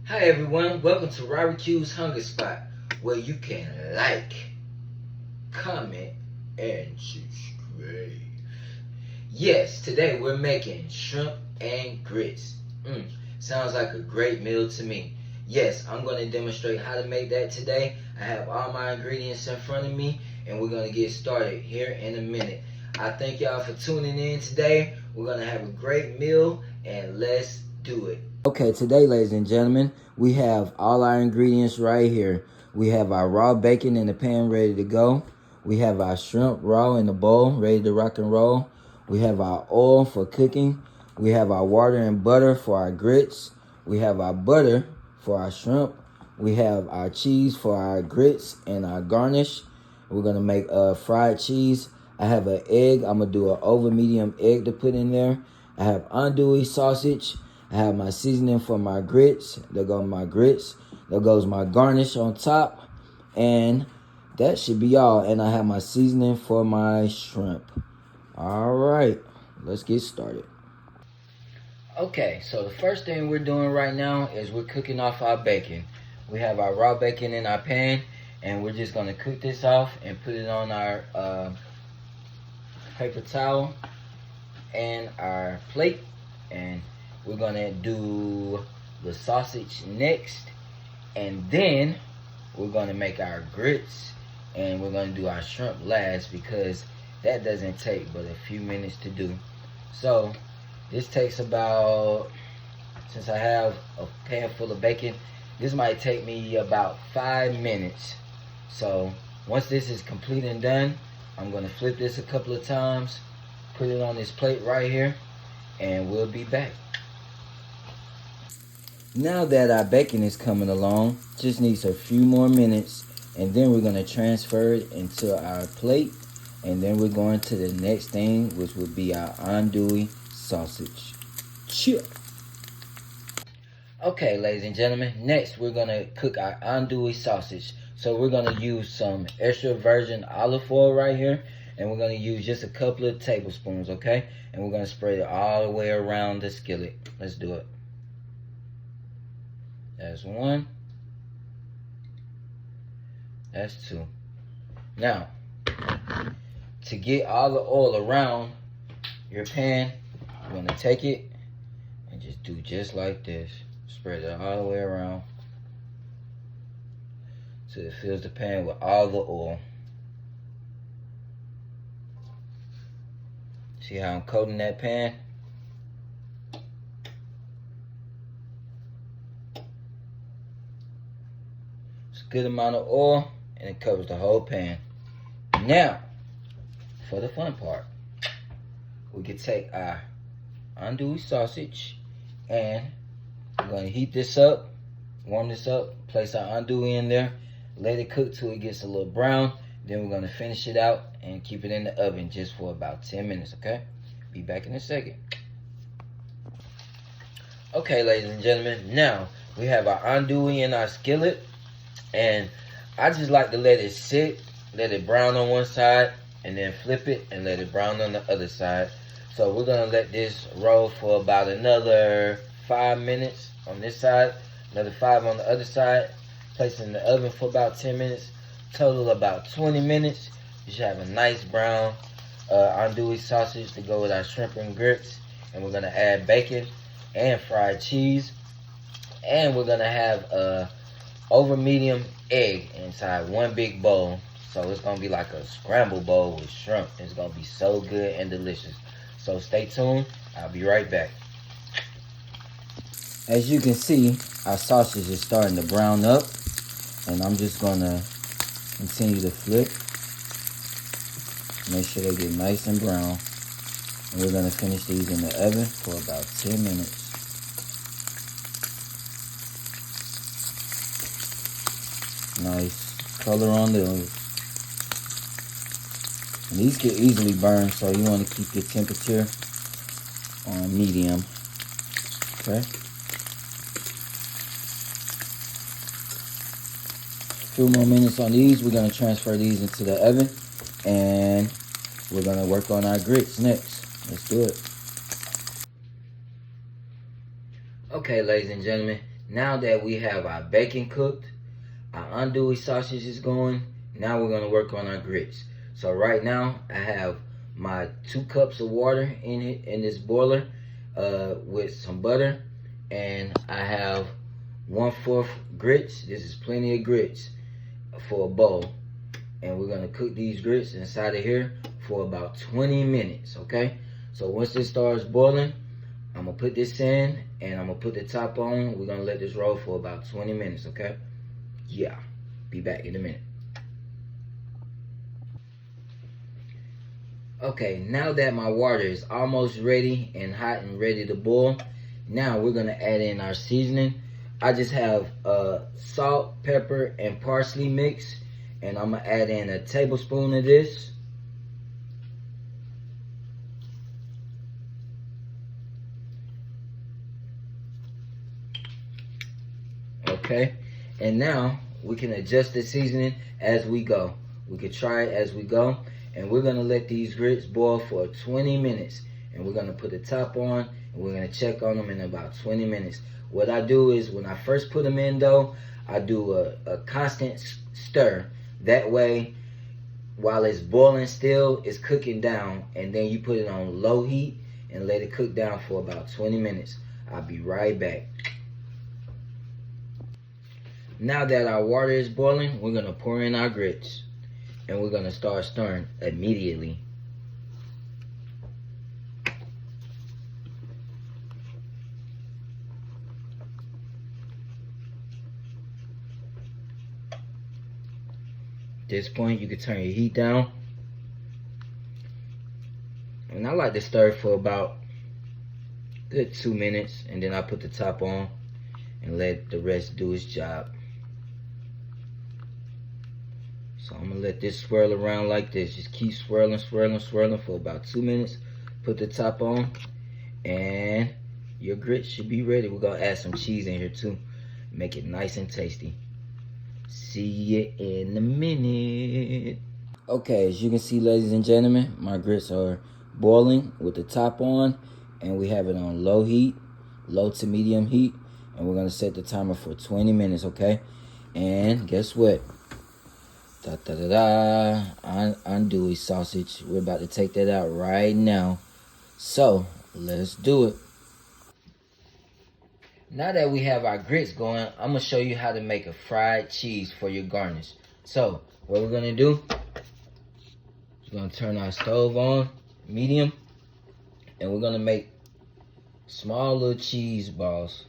Hi everyone, welcome to Robert Q's Hunger Spot, where you can like, comment, and subscribe. Yes, today we're making shrimp and grits. Sounds like a great meal to me. Yes, I'm going to demonstrate how to make that today. I have all my ingredients in front of me, and we're going to get started here in a minute. I thank y'all for tuning in today. We're going to have a great meal, and let's do it. Okay, today, ladies and gentlemen, we have all our ingredients right here. We have our raw bacon in the pan ready to go. We have our shrimp raw in the bowl ready to rock and roll. We have our oil for cooking. We have our water and butter for our grits. We have our butter for our shrimp. We have our cheese for our grits and our garnish. We're gonna make fried cheese. I have an egg. I'm gonna do an over medium egg to put in there. I have andouille sausage. I have my seasoning for my grits. There go my grits. There goes my garnish on top. And that should be all. And I have my seasoning for my shrimp. All right, let's get started. Okay, so the first thing we're doing right now is we're cooking off our bacon. We have our raw bacon in our pan, and we're just gonna cook this off and put it on our paper towel and our plate. And we're gonna do the sausage next, and then we're gonna make our grits, and we're gonna do our shrimp last because that doesn't take but a few minutes to do. So this takes about, since I have a pan full of bacon, this might take me about 5 minutes. So once this is complete and done, I'm gonna flip this a couple of times, put it on this plate right here, and we'll be back. Now that our bacon is coming along, just needs a few more minutes, and then we're going to transfer it into our plate, and then we're going to the next thing, which would be our andouille sausage. Cheer. Okay, ladies and gentlemen, next we're going to cook our andouille sausage. So we're going to use some extra virgin olive oil right here, and we're going to use just a couple of tablespoons, okay? And we're going to spread it all the way around the skillet. Let's do it. That's one. That's two. Now, to get all the oil around your pan, you're going to take it and just do just like this. Spread it all the way around so it fills the pan with all the oil. See how I'm coating that pan? Good amount of oil, and it covers the whole pan. Now, for the fun part, we can take our andouille sausage, and we're going to heat this up, warm this up, place our andouille in there, let it cook till it gets a little brown. Then we're going to finish it out and keep it in the oven just for about 10 minutes, okay? Be back in a second. Okay, ladies and gentlemen, now we have our andouille in our skillet. And I just like to let it sit, let it brown on one side, and then flip it and let it brown on the other side. So we're going to let this roll for about another 5 minutes on this side, another 5 on the other side. Place it in the oven for about 10 minutes, total about 20 minutes. You should have a nice brown andouille sausage to go with our shrimp and grits. And we're going to add bacon and fried cheese. And we're going to have over medium egg inside one big bowl. So it's going to be like a scrambled bowl with shrimp. It's going to be so good and delicious. So stay tuned. I'll be right back. As you can see, our sausage is starting to brown up. And I'm just going to continue to flip. Make sure they get nice and brown. And we're going to finish these in the oven for about 10 minutes. Nice color on those. And these get easily burned, so you want to keep your temperature on medium. Okay. A few more minutes on these. We're going to transfer these into the oven, and we're going to work on our grits next. Let's do it. Okay, ladies and gentlemen, Now that we have our bacon cooked, our andouille sausage is going, now we're going to work on our grits. So right now I have my 2 cups of water in this boiler with some butter, and I have 1/4 grits. This is plenty of grits for a bowl, and we're going to cook these grits inside of here for about 20 minutes. Okay, so once this starts boiling, I'm gonna put this in and I'm gonna put the top on. We're gonna let this roll for about 20 minutes. Okay, yeah, be back in a minute. Okay, now that my water is almost ready and hot and ready to boil, now we're gonna add in our seasoning. I just have salt, pepper, and parsley mix, and I'm gonna add in a tablespoon of this. Okay, and now we can adjust the seasoning as we go. We can try it as we go, and we're gonna let these grits boil for 20 minutes, and we're gonna put the top on, and we're gonna check on them in about 20 minutes. What I do is when I first put them in though, I do a constant stir. That way, while it's boiling still, it's cooking down, and then you put it on low heat and let it cook down for about 20 minutes. I'll be right back. Now that our water is boiling, we're gonna pour in our grits, and we're gonna start stirring immediately. At this point, you can turn your heat down, and I like to stir for about a good 2 minutes, and then I put the top on and let the rest do its job. So I'm gonna let this swirl around like this. Just keep swirling, swirling, swirling for about 2 minutes. Put the top on, and your grits should be ready. We're gonna add some cheese in here too. Make it nice and tasty. See you in a minute. Okay, as you can see, ladies and gentlemen, my grits are boiling with the top on, and we have it on low heat, low to medium heat, and we're gonna set the timer for 20 minutes, okay? And guess what? Andouille sausage. We're about to take that out right now. So let's do it. Now that we have our grits going, I'm gonna show you how to make a fried cheese for your garnish. So what we're gonna do, we're gonna turn our stove on medium, and we're gonna make small little cheese balls.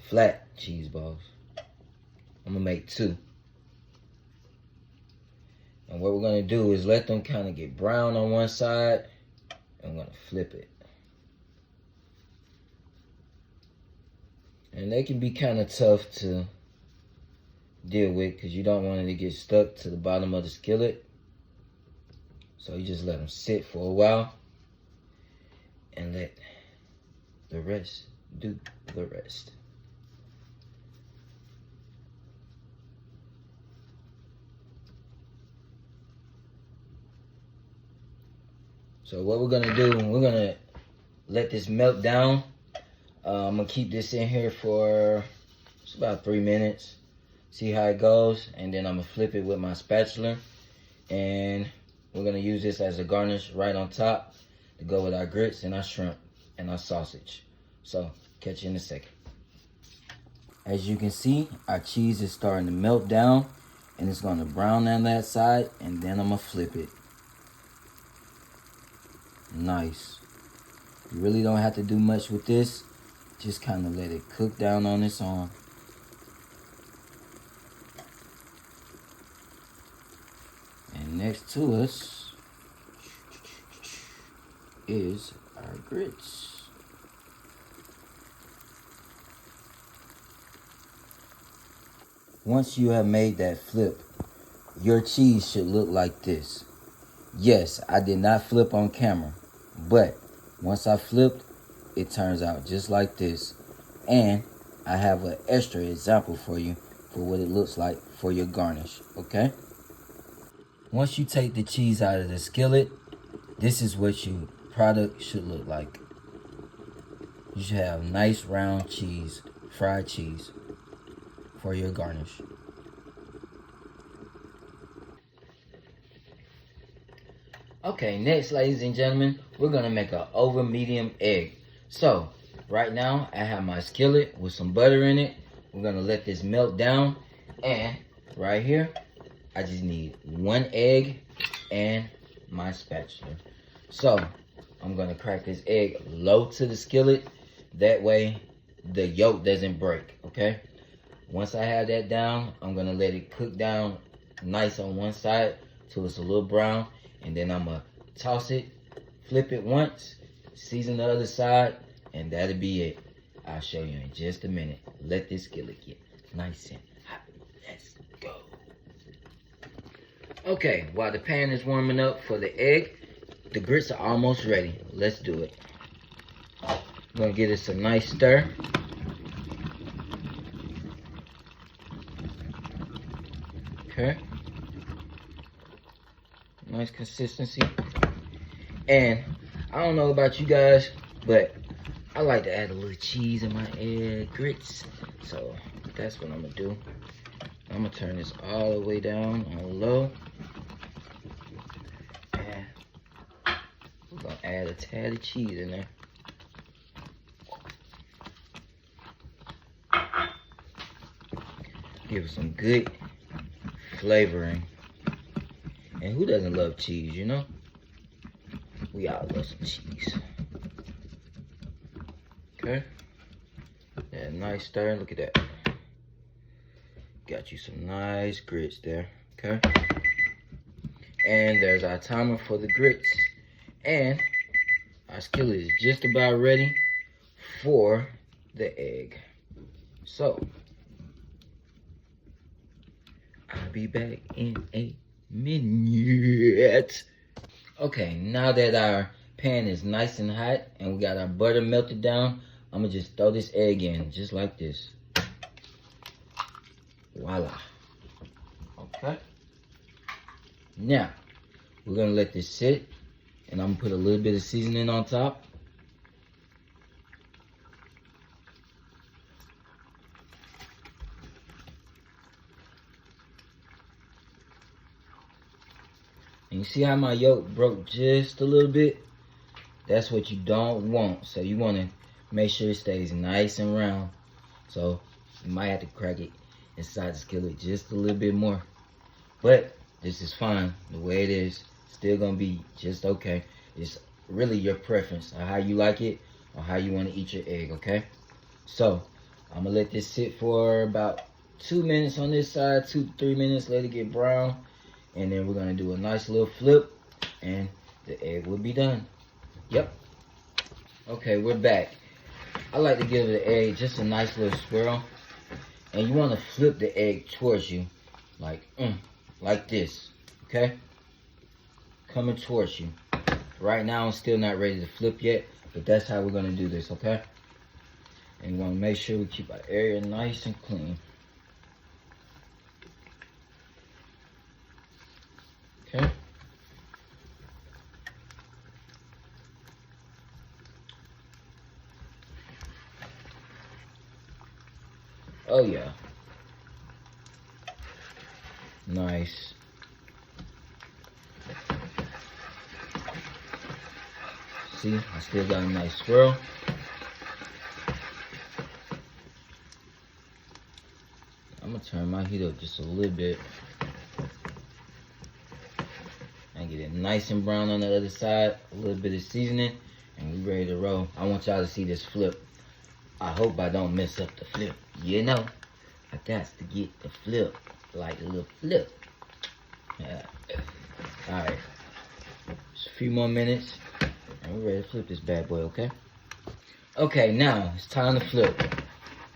Flat cheese balls. I'm gonna make 2. And what we're gonna do is let them kind of get brown on one side, and I'm gonna flip it. And they can be kind of tough to deal with because you don't want it to get stuck to the bottom of the skillet. So you just let them sit for a while and let the rest do the rest. So what we're gonna do, we're gonna let this melt down. I'm gonna keep this in here for just about 3 minutes. See how it goes, and then I'm gonna flip it with my spatula, and we're gonna use this as a garnish right on top to go with our grits and our shrimp and our sausage. So catch you in a second. As you can see, our cheese is starting to melt down, and it's gonna brown on that side, and then I'm gonna flip it. Nice. You really don't have to do much with this. Just kind of let it cook down on its own. And next to us is our grits. Once you have made that flip, your cheese should look like this. Yes, I did not flip on camera, but once I flipped, it turns out just like this. And I have an extra example for you for what it looks like for your garnish, okay? Once you take the cheese out of the skillet, this is what your product should look like. you should have nice round cheese, fried cheese, for your garnish. Okay, next, ladies and gentlemen, we're gonna make an over medium egg. So, right now, I have my skillet with some butter in it. We're gonna let this melt down. And right here, I just need 1 egg and my spatula. So, I'm gonna crack this egg low to the skillet. That way, the yolk doesn't break, okay? Once I have that down, I'm gonna let it cook down nice on one side till it's a little brown. And then I'm gonna toss it, flip it once, season the other side, and that'll be it. I'll show you in just a minute. Let this skillet get nice and hot. Let's go. Okay, while the pan is warming up for the egg, the grits are almost ready. Let's do it. I'm gonna give this a nice stir. Okay. Nice consistency. And I don't know about you guys, but I like to add a little cheese in my egg grits. So that's what I'm gonna do. I'm gonna turn this all the way down on low. And we're gonna add a tad of cheese in there. Give it some good flavoring. And who doesn't love cheese, you know? We all love some cheese. Okay. Yeah, nice stir. Look at that. Got you some nice grits there. Okay. And there's our timer for the grits. And our skillet is just about ready for the egg. So, I'll be back in a minute. Okay, now that our pan is nice and hot and we got our butter melted down, I'm gonna just throw this egg in just like this. Voila. Okay. Now, we're gonna let this sit and I'm gonna put a little bit of seasoning on top. And you see how my yolk broke just a little bit? That's what you don't want. So you want to make sure it stays nice and round. So you might have to crack it inside the skillet just a little bit more. But this is fine. The way it is, still going to be just okay. It's really your preference on how you like it or how you want to eat your egg, okay? So I'm going to let this sit for about 2 minutes on this side, 2 to 3 minutes, let it get brown. And then we're gonna do a nice little flip and the egg will be done. Yep. Okay, we're back. I like to give the egg just a nice little swirl. And you wanna flip the egg towards you. Like this, okay? Coming towards you. Right now, I'm still not ready to flip yet, but that's how we're gonna do this, okay? And you wanna make sure we keep our area nice and clean. Okay. Oh yeah. Nice. See, I still got a nice swirl. I'm gonna turn my heat up just a little bit. And get it nice and brown on the other side. A little bit of seasoning. And we ready to roll. I want y'all to see this flip. I hope I don't mess up the flip. You know, I got to get the flip. Like a little flip. Yeah. Alright. Just a few more minutes. And we're ready to flip this bad boy, okay? Okay, now it's time to flip.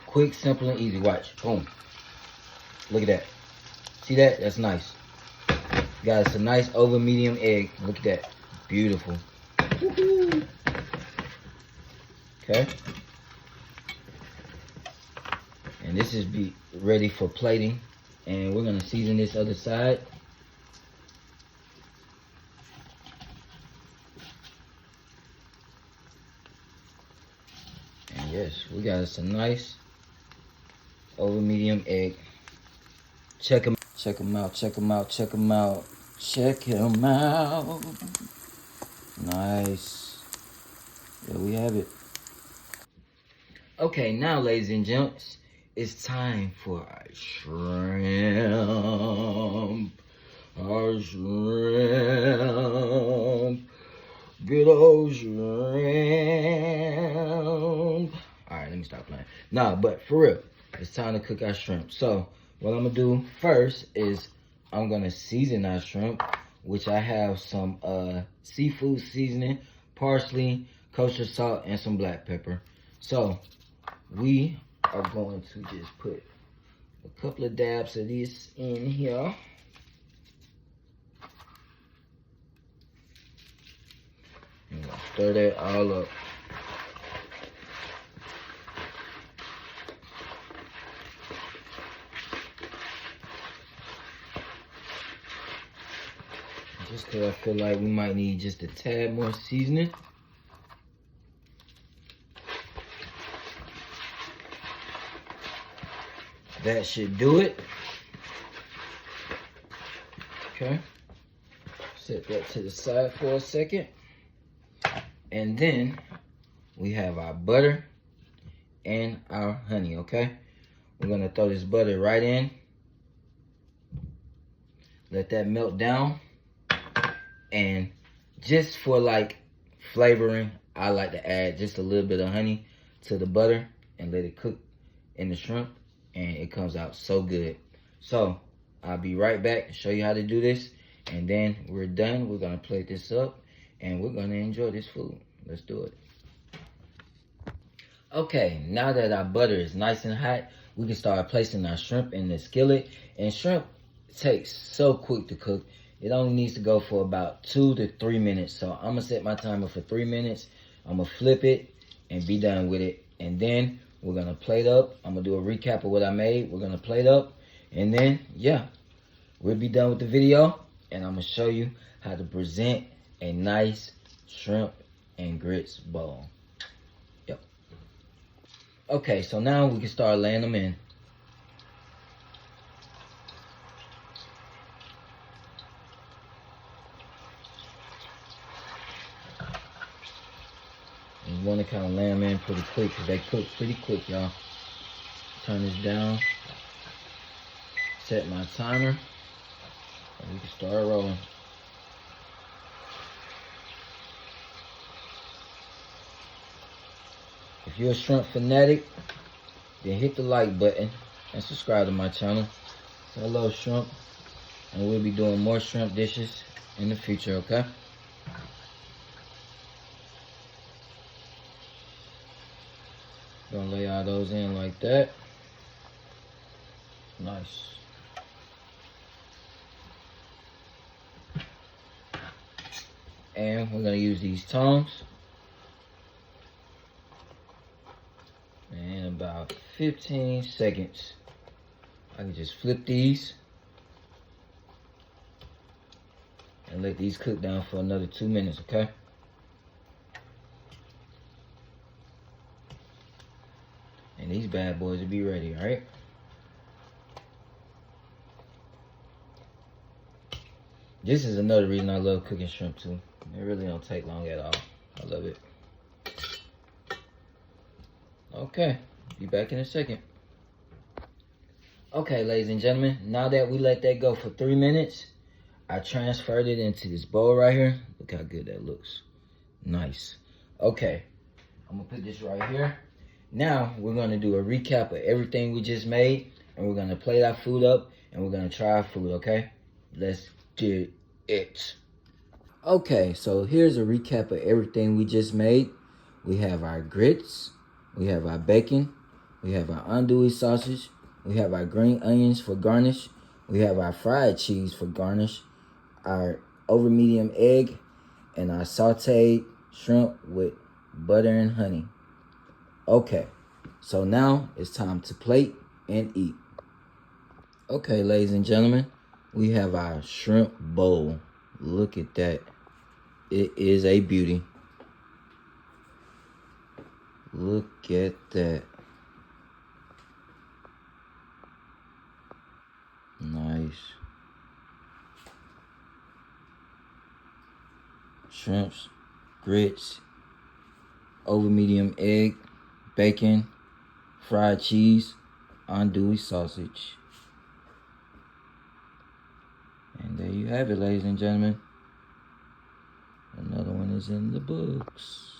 Quick, simple, and easy. Watch. Boom. Look at that. See that? That's nice. Got us a nice over medium egg. Look at that. Beautiful. Woohoo. Okay. And this is be ready for plating. And we're going to season this other side. And Yes, we got us a nice over medium egg. Check them out, check them out, check them out, check them out. Check them out. Nice. There we have it. Okay, now, ladies and gents, it's time for our shrimp. Our shrimp. Good old shrimp. Alright, let me stop playing. Nah, but for real, it's time to cook our shrimp. So, what I'm gonna do first is I'm gonna season our shrimp, which I have some seafood seasoning, parsley, kosher salt, and some black pepper. So, we are going to just put a couple of dabs of this in here. And stir that all up. Just because I feel like we might need just a tad more seasoning. That should do it. Okay. Set that to the side for a second. And then we have our butter and our honey, okay? We're gonna throw this butter right in. Let that melt down. And just for like flavoring, I like to add just a little bit of honey to the butter and let it cook in the shrimp. And it comes out so good. So I'll be right back and show you how to do this. And then we're done. We're gonna plate this up and we're gonna enjoy this food. Let's do it. Okay, now that our butter is nice and hot, we can start placing our shrimp in the skillet. And shrimp takes so quick to cook. It only needs to go for about 2 to 3 minutes. So I'm gonna set my timer for 3 minutes. I'm gonna flip it and be done with it. And then we're gonna plate up. I'm gonna do a recap of what I made. We're gonna plate up. And then, yeah, we'll be done with the video. And I'm gonna show you how to present a nice shrimp and grits bowl. Yep. Okay, so now we can start laying them in. And you want to kind of lay them in pretty quick because they cook pretty quick, y'all. Turn this down. Set my timer. And we can start rolling. If you're a shrimp fanatic, then hit the like button and subscribe to my channel. Hello, shrimp. And we'll be doing more shrimp dishes in the future, okay? Gonna lay all those in like that. Nice. And we're gonna use these tongs. And about 15 seconds, I can just flip these and let these cook down for another 2 minutes, okay? And these bad boys will be ready, all right? This is another reason I love cooking shrimp too. It really don't take long at all. I love it. Okay, be back in a second. Okay, ladies and gentlemen, now that we let that go for 3 minutes, I transferred it into this bowl right here. Look how good that looks. Nice. Okay, I'm gonna put this right here. Now, we're gonna do a recap of everything we just made, and we're gonna plate our food up, and we're gonna try our food, okay? Let's do it. Okay, so here's a recap of everything we just made. We have our grits, we have our bacon, we have our andouille sausage, we have our green onions for garnish, we have our fried cheese for garnish, our over medium egg, and our sauteed shrimp with butter and honey. Okay, so now it's time to plate and eat. Okay, ladies and gentlemen, we have our shrimp bowl. Look at that. It is a beauty. Look at that. Nice. Shrimps, grits, over medium egg, bacon, fried cheese, andouille sausage. And there you have it, ladies and gentlemen. Another one is in the books.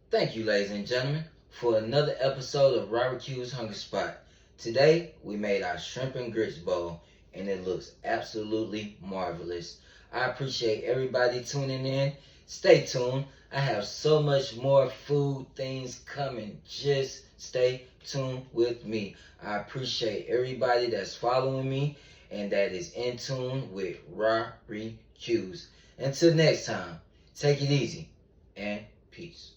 Thank you, ladies and gentlemen, for another episode of Robert Q's Hunger Spot. Today, we made our shrimp and grits bowl, and it looks absolutely marvelous. I appreciate everybody tuning in. Stay tuned. I have so much more food things coming. Just stay tuned with me. I appreciate everybody that's following me and that is in tune with Robert Q's. Until next time, take it easy and peace.